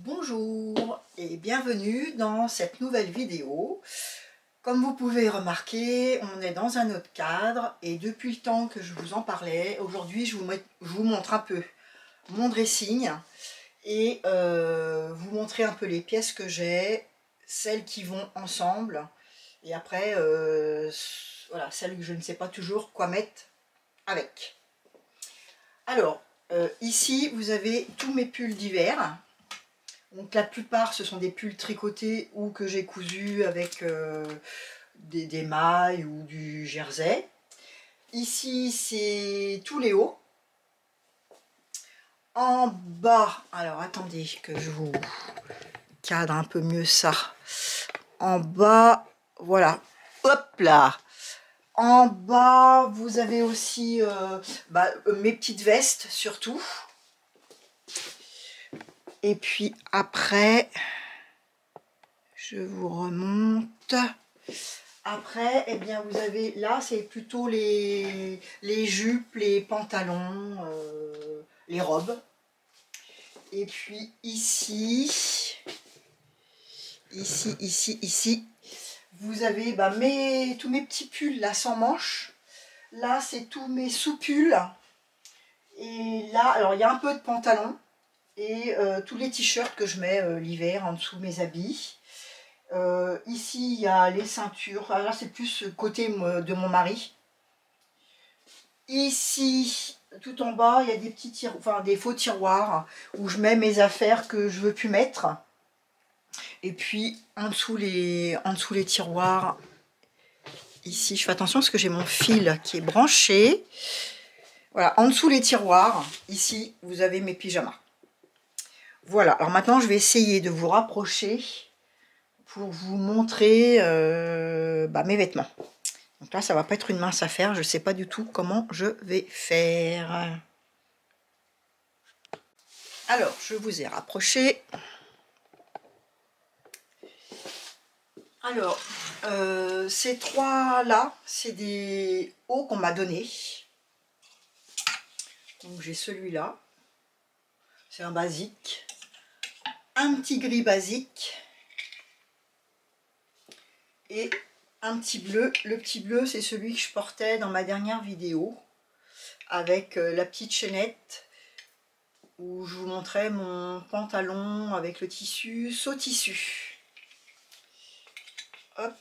Bonjour et bienvenue dans cette nouvelle vidéo. Comme vous pouvez remarquer, on est dans un autre cadre et depuis le temps que je vous en parlais, aujourd'hui je vous montre un peu mon dressing et vous montrer un peu les pièces que j'ai, celles qui vont ensemble et après voilà, celles que je ne sais pas toujours quoi mettre avec. Alors, ici vous avez tous mes pulls d'hiver. Donc la plupart ce sont des pulls tricotés ou que j'ai cousus avec des mailles ou du jersey. Ici c'est tous les hauts. En bas, alors attendez que je vous cadre un peu mieux ça. En bas, voilà, hop là. En bas vous avez aussi mes petites vestes surtout. Et puis après, je vous remonte. Après, eh bien, vous avez là, c'est plutôt les jupes, les pantalons, les robes. Et puis ici, ici, vous avez tous mes petits pulls là sans manches. Là, c'est tous mes sous-pulls. Et là, alors il y a un peu de pantalon et tous les t-shirts que je mets l'hiver en dessous de mes habits. Ici il y a les ceintures, là c'est plus côté de mon mari. Ici tout en bas il y a des petits des faux tiroirs où je mets mes affaires que je veux plus mettre. Et puis en dessous les tiroirs, ici je fais attention parce que j'ai mon fil qui est branché. Voilà, en dessous les tiroirs, ici vous avez mes pyjamas. Voilà, alors maintenant je vais essayer de vous rapprocher pour vous montrer mes vêtements. Donc là, ça va pas être une mince affaire, je sais pas du tout comment je vais faire. Alors, je vous ai rapproché. Alors, ces trois-là, c'est des hauts qu'on m'a donné. Donc j'ai celui-là, c'est un basique. Un petit gris basique. Et un petit bleu. Le petit bleu, c'est celui que je portais dans ma dernière vidéo avec la petite chaînette où je vous montrais mon pantalon avec le tissu saut tissu. Hop,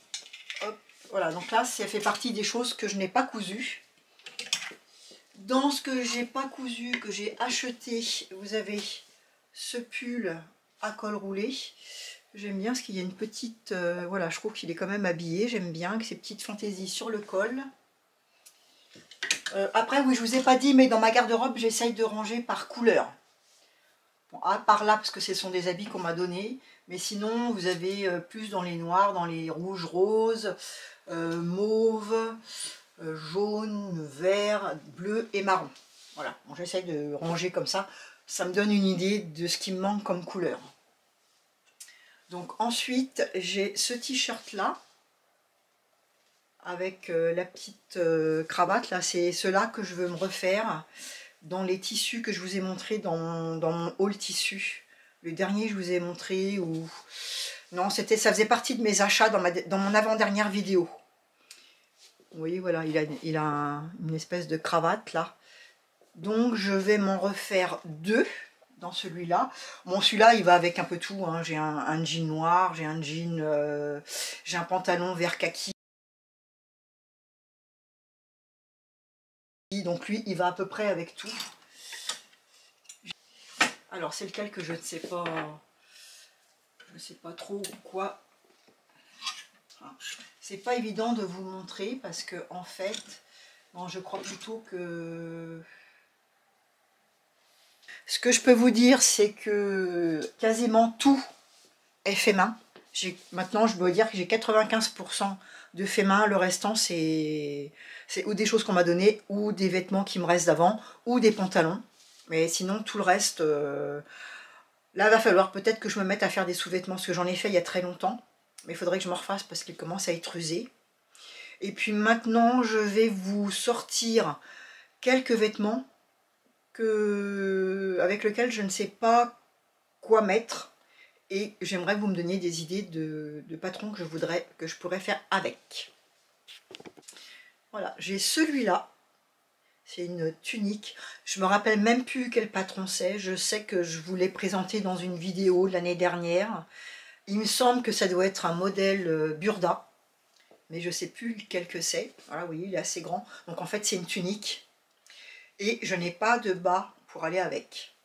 hop, voilà. Donc là, ça fait partie des choses que je n'ai pas cousues. Dans ce que j'ai pas cousu, que j'ai acheté, vous avez ce pull à col roulé. J'aime bien parce qu'il y a une petite... voilà, je trouve qu'il est quand même habillé. J'aime bien avec ces petites fantaisies sur le col. Après, oui, je vous ai pas dit, mais dans ma garde-robe, j'essaye de ranger par couleur. Bon, à part là, parce que ce sont des habits qu'on m'a donnés. Mais sinon, vous avez plus dans les noirs, dans les rouges, roses, mauve, jaune, vert, bleu et marron. Voilà, bon, j'essaye de ranger comme ça. Ça me donne une idée de ce qui me manque comme couleur. Donc ensuite, j'ai ce t-shirt là, avec la petite cravate. Là, c'est ceux-là que je veux me refaire dans les tissus que je vous ai montré dans mon haul tissu. Le dernier, je vous ai montré où... Non, ça faisait partie de mes achats dans mon avant-dernière vidéo. Vous voyez, voilà, il a une espèce de cravate là. Donc, je vais m'en refaire deux dans celui-là. Bon, celui-là, il va avec un peu tout. Hein. J'ai un jean noir, j'ai un jean... j'ai un pantalon vert kaki. Donc lui, il va à peu près avec tout. Alors, c'est lequel que je ne sais pas... Je ne sais pas trop quoi. C'est pas évident de vous montrer parce que en fait, bon, je crois plutôt que... Ce que je peux vous dire, c'est que quasiment tout est fait main. Maintenant, je dois dire que j'ai 95% de fait main. Le restant, c'est ou des choses qu'on m'a données, ou des vêtements qui me restent d'avant, ou des pantalons. Mais sinon, tout le reste... Là, il va falloir peut-être que je me mette à faire des sous-vêtements, parce que j'en ai fait il y a très longtemps. Mais il faudrait que je me refasse parce qu'il commence à être usé. Et puis maintenant, je vais vous sortir quelques vêtements avec lesquels je ne sais pas quoi mettre. et j'aimerais que vous me donniez des idées de patrons que je pourrais faire avec. Voilà, j'ai celui-là. C'est une tunique. Je me rappelle même plus quel patron c'est. Je sais que je vous l'ai présenté dans une vidéo l'année dernière. Il me semble que ça doit être un modèle Burda. Mais je sais plus lequel que c'est. Voilà, oui, il est assez grand. Donc en fait, c'est une tunique. Et je n'ai pas de bas pour aller avec.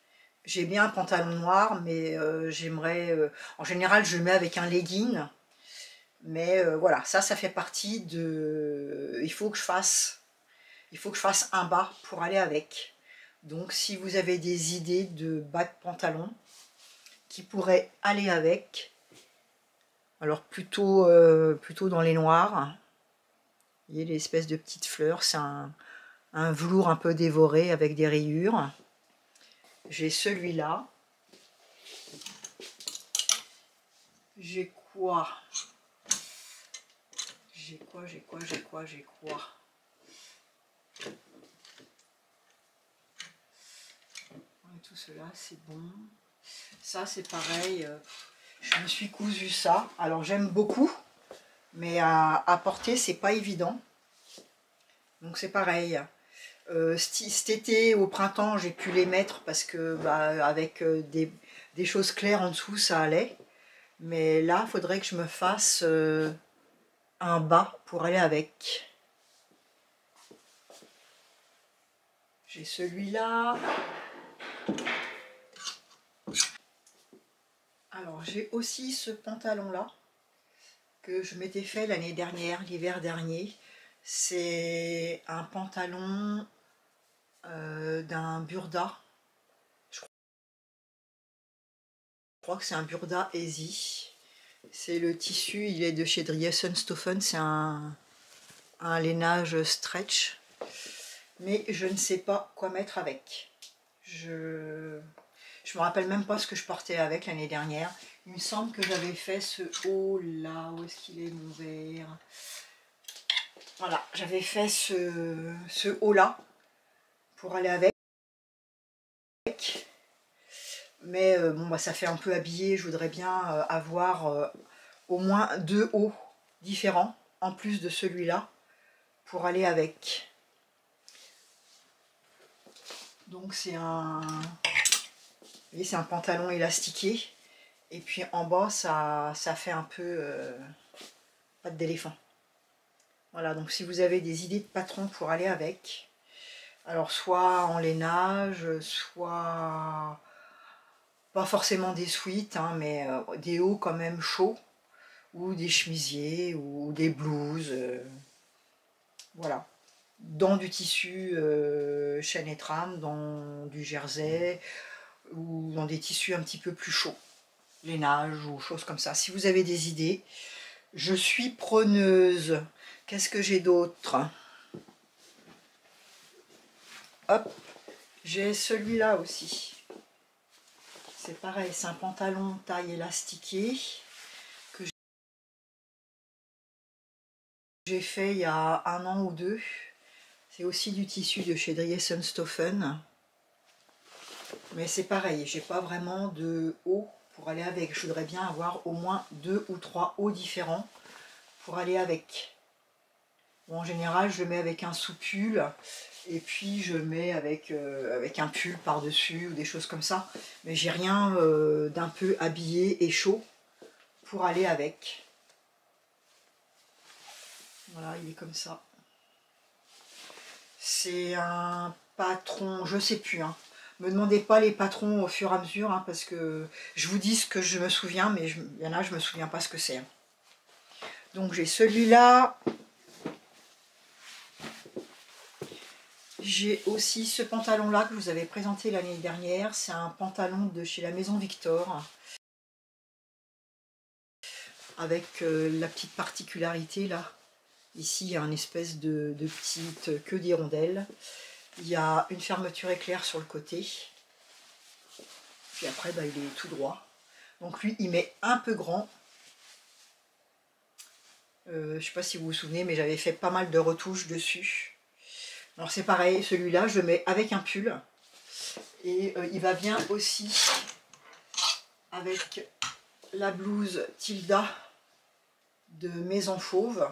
J'ai bien un pantalon noir, mais j'aimerais... en général, je le mets avec un legging. Mais voilà, ça fait partie de... Il faut que je fasse un bas pour aller avec. Donc si vous avez des idées de bas de pantalon qui pourraient aller avec, alors plutôt dans les noirs, vous voyez l'espèce de petites fleurs, c'est un velours un peu dévoré avec des rayures. J'ai celui-là. J'ai quoi? J'ai quoi? Tout cela, c'est bon. Ça, c'est pareil. Je me suis cousu ça. Alors, j'aime beaucoup, mais à porter, c'est pas évident. Donc, c'est pareil. Cet été, au printemps, j'ai pu les mettre parce que, avec des choses claires en dessous, ça allait. Mais là, il faudrait que je me fasse un bas pour aller avec. J'ai celui-là. Alors, j'ai aussi ce pantalon-là que je m'étais fait l'année dernière, l'hiver dernier. C'est un pantalon d'un Burda. Je crois que c'est un Burda Easy. C'est le tissu, il est de chez Driessen-Stoffen. C'est un lainage stretch. Mais je ne sais pas quoi mettre avec. Je me rappelle même pas ce que je portais avec l'année dernière. Il me semble que j'avais fait ce haut là. Où est-ce qu'il est mon verre? Voilà, j'avais fait ce haut là pour aller avec. Mais bon, ça fait un peu habillé. Je voudrais bien avoir au moins 2 hauts différents en plus de celui-là pour aller avec. Donc c'est un... Vous voyez, c'est un pantalon élastiqué. Et puis en bas, ça fait un peu patte d'éléphant. Voilà, donc si vous avez des idées de patrons pour aller avec, alors soit en lainage, soit pas forcément des sweats, hein, mais des hauts quand même chauds, ou des chemisiers, ou des blouses, voilà. Dans du tissu chêne et trame, dans du jersey, ou dans des tissus un petit peu plus chauds, lainage ou choses comme ça. Si vous avez des idées, je suis preneuse. Qu'est-ce que j'ai d'autre? Hop, j'ai celui-là aussi. C'est pareil, c'est un pantalon taille élastiqué que j'ai fait il y a 1 an ou 2. C'est aussi du tissu de chez Driessen-Stoffen. Mais c'est pareil, j'ai pas vraiment de haut pour aller avec. Je voudrais bien avoir au moins 2 ou 3 hauts différents pour aller avec. Bon, en général, je le mets avec un sous-pull et puis je le mets avec un pull par-dessus ou des choses comme ça. Mais j'ai rien d'un peu habillé et chaud pour aller avec. Voilà, il est comme ça. C'est un patron, je sais plus, hein. Me demandez pas les patrons au fur et à mesure, hein, parce que je vous dis ce que je me souviens, mais il y en a, je me souviens pas ce que c'est. Donc j'ai celui-là. J'ai aussi ce pantalon-là que je vous avais présenté l'année dernière. C'est un pantalon de chez la Maison Victor. Avec la petite particularité là. Ici, il y a une espèce de petite queue d'hirondelle. Il y a une fermeture éclair sur le côté. Puis après, il est tout droit. Donc lui, il m'est un peu grand. Je ne sais pas si vous vous souvenez, mais j'avais fait pas mal de retouches dessus. Alors c'est pareil, celui-là, je le mets avec un pull. Et il va bien aussi avec la blouse Tilda de Maison Fauve.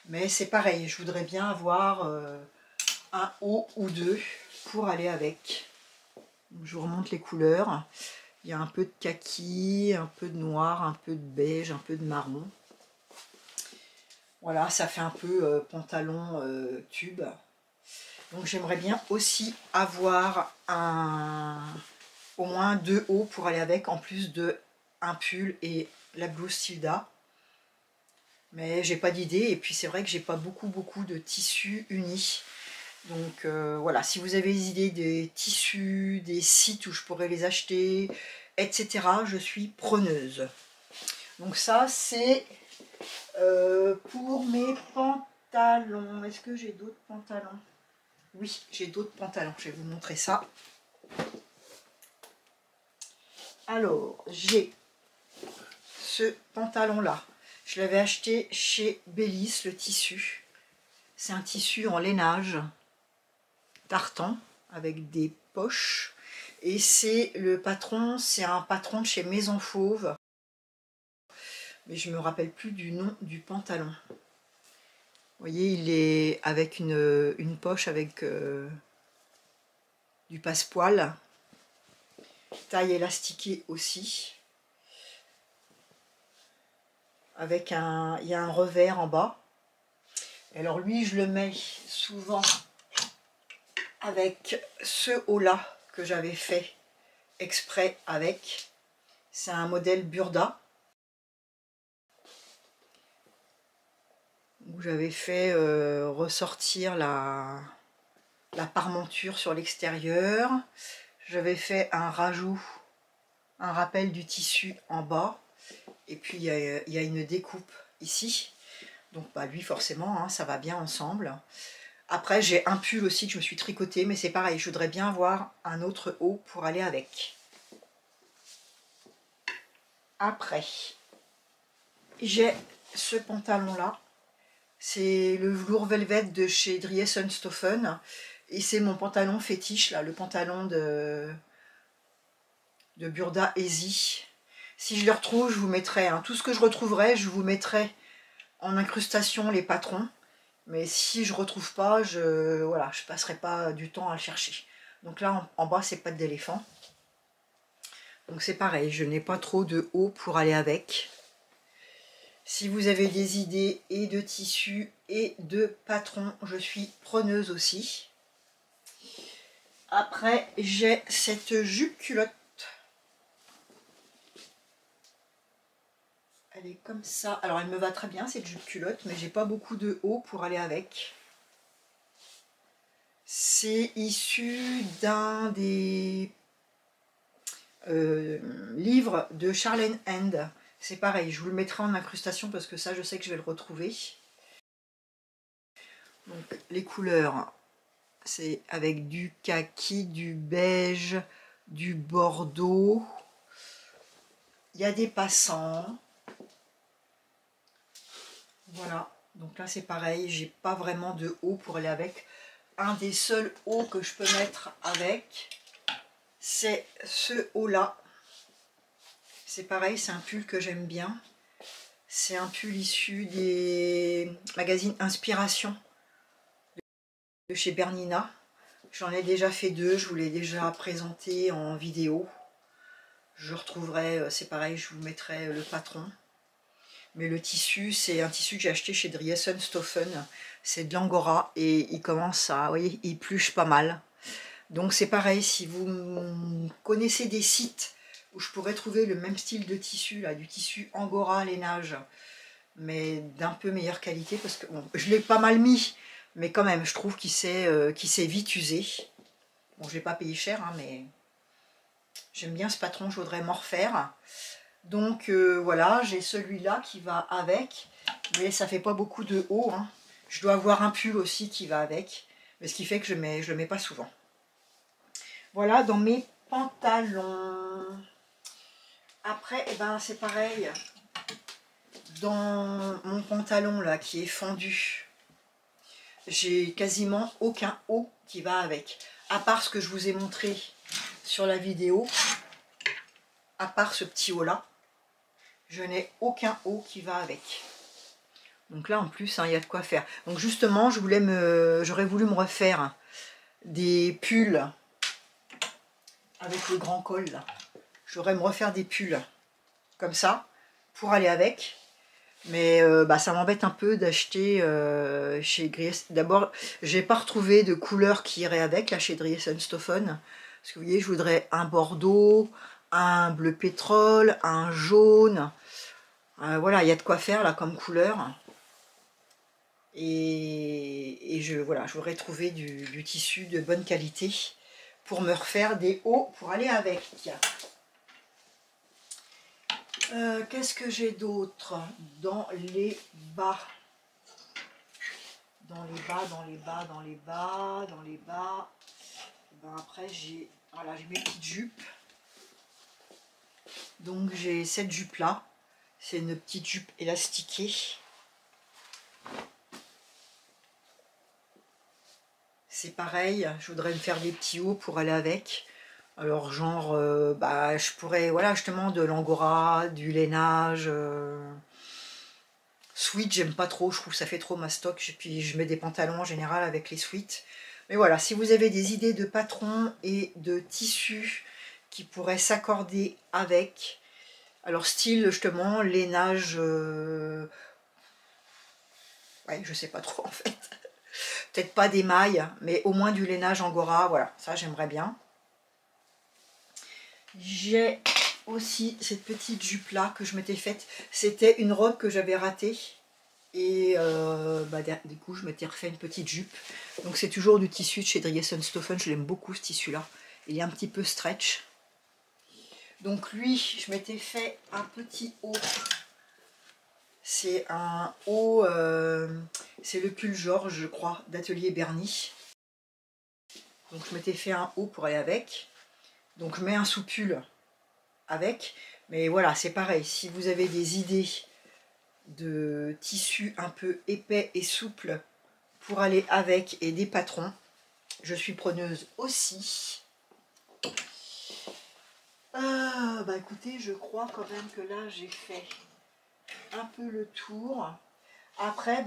Mais c'est pareil, je voudrais bien avoir un haut ou deux pour aller avec. Je vous remonte les couleurs. Il y a un peu de kaki, un peu de noir, un peu de beige, un peu de marron. Voilà, ça fait un peu pantalon tube. Donc j'aimerais bien aussi avoir au moins 2 hauts pour aller avec, en plus de un pull et la blouse Tilda. Mais j'ai pas d'idée, et puis c'est vrai que j'ai pas beaucoup de tissus unis. Donc voilà, si vous avez des idées des tissus, des sites où je pourrais les acheter, etc., je suis preneuse. Donc ça c'est pour mes pantalons. Est-ce que j'ai d'autres pantalons? Oui, j'ai d'autres pantalons, je vais vous montrer ça. Alors, j'ai ce pantalon-là. Je l'avais acheté chez Bellis, le tissu. C'est un tissu en lainage tartan avec des poches. Et c'est le patron, c'est un patron de chez Maison Fauve. Mais je me rappelle plus du nom du pantalon. Vous voyez, il est avec une poche avec du passepoil. Taille élastiquée aussi. Avec il y a un revers en bas. Alors lui, je le mets souvent avec ce haut-là que j'avais fait exprès avec. C'est un modèle Burda. Où j'avais fait ressortir la parmenture sur l'extérieur. J'avais fait un rajout, un rappel du tissu en bas. Et puis il y a une découpe ici. Donc bah, lui forcément, hein, ça va bien ensemble. Après j'ai un pull aussi que je me suis tricoté, mais c'est pareil, je voudrais bien avoir un autre haut pour aller avec. Après, j'ai ce pantalon là. C'est le velours velvet de chez Driesenstoffen. Et c'est mon pantalon fétiche, là, le pantalon de Burda Easy. Si je le retrouve, je vous mettrai, hein, tout ce que je retrouverai, je vous mettrai en incrustation les patrons. Mais si je ne retrouve pas, voilà, je passerai pas du temps à le chercher. Donc là, en bas, c'est pattes d'éléphant. Donc c'est pareil, je n'ai pas trop de haut pour aller avec. Si vous avez des idées et de tissus et de patrons, je suis preneuse aussi. Après, j'ai cette jupe culotte. Elle est comme ça. Alors, elle me va très bien, cette jupe culotte, mais j'ai pas beaucoup de haut pour aller avec. C'est issu d'un des livres de Charlene Hand. C'est pareil, je vous le mettrai en incrustation parce que ça, je sais que je vais le retrouver. Donc, les couleurs, c'est avec du kaki, du beige, du bordeaux. Il y a des passants. Voilà, donc là c'est pareil, j'ai pas vraiment de haut pour aller avec. Un des seuls hauts que je peux mettre avec, c'est ce haut là. C'est pareil, c'est un pull que j'aime bien. C'est un pull issu des magazines Inspiration de chez Bernina. J'en ai déjà fait 2, je vous l'ai déjà présenté en vidéo. Je retrouverai, c'est pareil, je vous mettrai le patron. Mais le tissu, c'est un tissu que j'ai acheté chez Driesenstoffen. C'est de l'angora et il commence à, vous voyez, il pluche pas mal. Donc c'est pareil, si vous connaissez des sites où je pourrais trouver le même style de tissu, là, du tissu angora lainage, mais d'un peu meilleure qualité, parce que bon, je l'ai pas mal mis, mais quand même, je trouve qu'il s'est vite usé. Bon, je l'ai pas payé cher, hein, mais j'aime bien ce patron, je voudrais m'en refaire. Donc voilà, j'ai celui-là qui va avec, mais ça fait pas beaucoup de haut, hein. Je dois avoir un pull aussi qui va avec, mais ce qui fait que je le mets pas souvent. Voilà, dans mes pantalons. Après, eh ben, c'est pareil. Dans mon pantalon là qui est fendu, j'ai quasiment aucun haut qui va avec. À part ce que je vous ai montré sur la vidéo, à part ce petit haut là. je n'ai aucun haut qui va avec. Donc là en plus, hein, il y a de quoi faire. Donc justement, j'aurais voulu me refaire des pulls avec le grand col là. J'aurais me refaire des pulls comme ça pour aller avec. Mais ça m'embête un peu d'acheter chez Dries. D'abord, j'ai pas retrouvé de couleur qui irait avec là chez Dries & Stoffen. Parce que vous voyez, je voudrais un bordeaux, un bleu pétrole, un jaune. Voilà, il y a de quoi faire là comme couleur. Et je voudrais trouver du tissu de bonne qualité pour me refaire des hauts pour aller avec. Qu'est-ce que j'ai d'autre dans les bas? Dans les bas. Ben après j'ai mes petites jupes. Donc j'ai cette jupe là. C'est une petite jupe élastiquée. C'est pareil, je voudrais me faire des petits hauts pour aller avec. Alors genre, je pourrais, voilà, justement de l'angora, du lainage. Sweat, j'aime pas trop, je trouve que ça fait trop mastoc. Et puis je mets des pantalons en général avec les sweats. Mais voilà, si vous avez des idées de patrons et de tissus qui pourraient s'accorder avec, alors style justement, lainage, ouais, je sais pas trop en fait. Peut-être pas des mailles, mais au moins du lainage angora, voilà, ça j'aimerais bien. J'ai aussi cette petite jupe là que je m'étais faite. C'était une robe que j'avais ratée. Et du coup je m'étais refait une petite jupe. Donc c'est toujours du tissu de chez Dries & Stoffen. Je l'aime beaucoup ce tissu là. Il est un petit peu stretch. Donc lui, je m'étais fait un petit haut. C'est un haut, c'est le pull Georges, je crois, d'Atelier Bernie. Donc je m'étais fait un haut pour aller avec. Donc je mets un sous-pull avec. Mais voilà, c'est pareil. Si vous avez des idées de tissu un peu épais et souple pour aller avec et des patrons, je suis preneuse aussi. Écoutez, je crois quand même que là j'ai fait un peu le tour. Après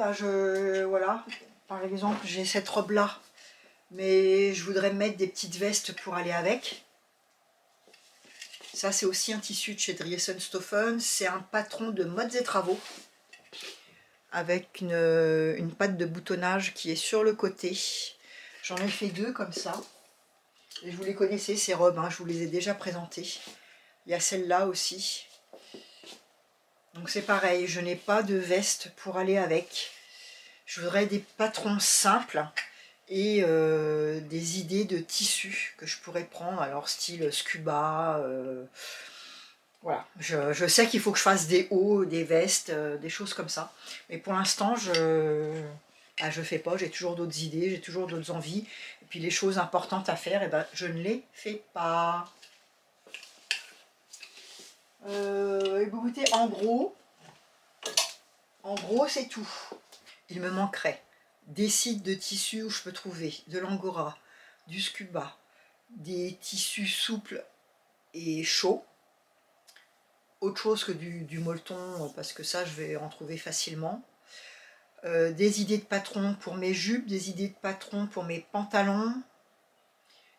voilà, par exemple j'ai cette robe là, mais je voudrais mettre des petites vestes pour aller avec. Ça c'est aussi un tissu de chez Dries & Stoffen. C'est un patron de Modes et Travaux avec une patte de boutonnage qui est sur le côté. J'en ai fait deux comme ça. Et vous les connaissez ces robes, hein, je vous les ai déjà présentées. Il y a celle-là aussi. Donc c'est pareil, je n'ai pas de veste pour aller avec. Je voudrais des patrons simples et des idées de tissus que je pourrais prendre. Alors style scuba. Voilà, je sais qu'il faut que je fasse des hauts, des vestes, des choses comme ça. Mais pour l'instant, je fais pas, j'ai toujours d'autres idées, j'ai toujours d'autres envies. Et puis les choses importantes à faire, je ne les fais pas. Écoutez, en gros c'est tout. Il me manquerait des sites de tissus où je peux trouver de l'angora, du scuba, des tissus souples et chauds. Autre chose que du molleton, parce que ça je vais en trouver facilement. Des idées de patron pour mes jupes, des idées de patron pour mes pantalons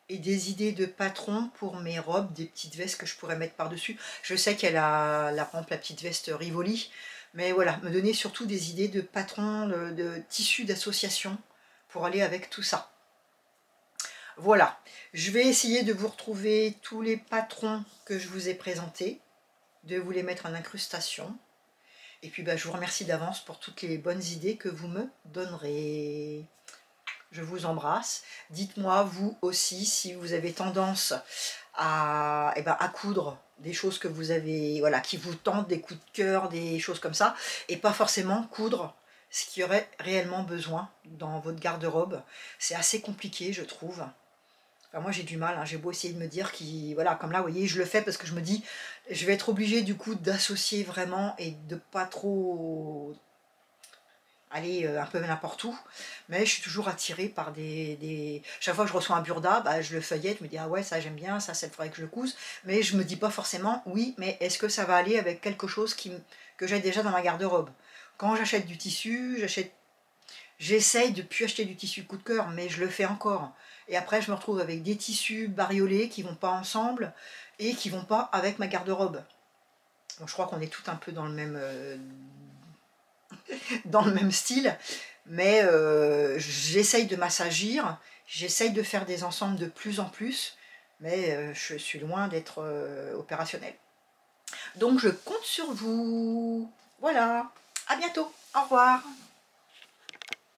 et des idées de patron pour mes robes, des petites vestes que je pourrais mettre par-dessus. Je sais qu'elle a la petite veste Rivoli, mais voilà, me donner surtout des idées de patron, de tissus d'association pour aller avec tout ça. Voilà, je vais essayer de vous retrouver tous les patrons que je vous ai présentés, de vous les mettre en incrustation. Et puis je vous remercie d'avance pour toutes les bonnes idées que vous me donnerez. Je vous embrasse. Dites-moi vous aussi si vous avez tendance à coudre des choses que vous avez, voilà, qui vous tentent, des coups de cœur, des choses comme ça, et pas forcément coudre ce qui aurait réellement besoin dans votre garde-robe. C'est assez compliqué, je trouve. Enfin, moi j'ai du mal, hein. J'ai beau essayer de me dire voilà, comme là vous voyez je le fais parce que je me dis je vais être obligée du coup d'associer vraiment et de pas trop aller un peu n'importe où, mais je suis toujours attirée par chaque fois que je reçois un burda, bah, je le feuillette, je me dis ah ouais, ça j'aime bien, ça il faudrait que je le couse, mais je me dis pas forcément oui, mais est-ce que ça va aller avec quelque chose que j'ai déjà dans ma garde-robe. Quand j'achète du tissu, j'essaye de plus acheter du tissu coup de cœur, mais je le fais encore. Et après je me retrouve avec des tissus bariolés qui vont pas ensemble et qui vont pas avec ma garde-robe. Bon, je crois qu'on est tout un peu dans le même style, mais j'essaye de m'assagir, j'essaye de faire des ensembles de plus en plus, mais je suis loin d'être opérationnelle. Donc je compte sur vous. Voilà, à bientôt, au revoir.